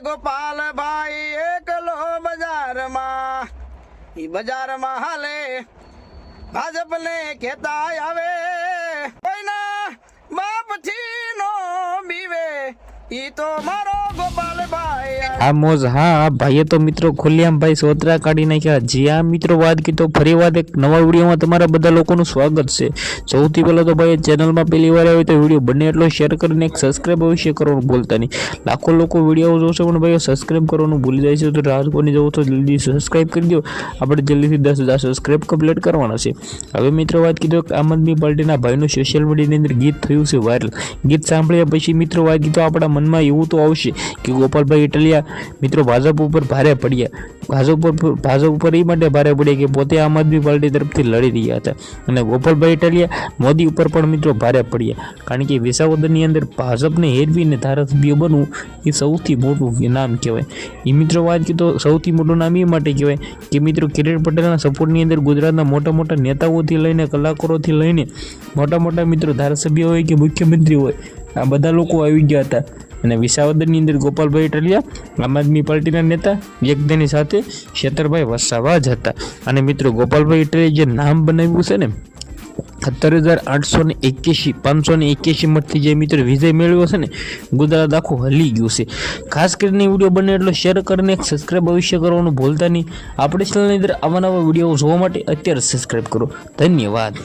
गोपाल भाई एकलो बाजार में ई बाजार में हाले भाजप ने कहता आवे कोई ना बाप थी नो बीवे ई तो मारो गोपाल भाई आ मोज हाँ भाई तो मित्रों खुलेआम भाई सोतरा काढ़ी नाख्या। जी हाँ मित्रों बात की तो फरी बार एक नवा विडियो में तमारा बधा लोकोनुं स्वागत छे। सौथी पहेला तो भाई चेनल में पहली वार आवे तो विडियो बने एटलो शेर करीने एक सब्सक्राइब अवश्य करवानुं भूलता नहीं। लाखों लोग विडियो जोशे पण भाई सब्सक्राइब करवानुं भूली जाय छे, तो राह कोनी जवो तो जल्दी सब्सक्राइब कर दो। आपणे जल्दीथी 10,000 सब्सक्राइब कम्प्लीट करवाना छे। हवे मित्रों बात की तो आम आदमी पार्टीना भाईनुं सोशल मीडियानी अंदर गीत थयुं छे वायरल। गीत सांभळ्या पछी मित्रों बात की तो आपणा मनमा एवुं तो आवशे कि गोपालभाई इटलिया मित्रों भाजप पर भारे पड्या। भाजप पर ए माटे भारे पड्या कि पोते आम आदमी पार्टी तरफथी लड़ी रह्या हता अने गोपालभाई इटलिया मोदी पर पण मित्रों भारे पड्या, कारण के विसावदરની અંદર ભાજપને હેરવીને ધારાસભ્ય બનવું એ સૌથી મોટું નામ કહેવાય। એ મિત્રો વાત की તો સૌથી મોટું નામ એ માટે કહેવાય કે મિત્રો કિરીટ પટેલના સપોર્ટની અંદર ગુજરાતના મોટા મોટા નેતાઓથી લઈને કલાકારોથી લઈને મોટા મોટા મિત્રો ધારાસભ્ય હોય કે મુખ્યમંત્રી હોય આ બધા લોકો આવી ગયા હતા। અને વિસાવદરની અંદર ગોપાલભાઈ ઇટલિયા આમ આદમી પાર્ટીના નેતા એકદની સાથે શેતરભાઈ વસાવા જ હતા। અને મિત્રો ગોપાલભાઈ ઇટલિયા જે નામ બનાવ્યું છે ને 78,881 581 મતથી જે મિત્રો વિજય મેળવ્યો છે ને ગુજરાત આખું હલી ગયું છે। ખાસ કરીને વિડીયો બને એટલો શેર કરીને એક સબસ્ક્રાઇબ અવશ્ય કરવાનું ભૂલતા નહીં। આપણે ચેનલની અંદર આવા નવા વિડીયો જોવા માટે અત્યારે સબસ્ક્રાઇબ કરો। ધન્યવાદ।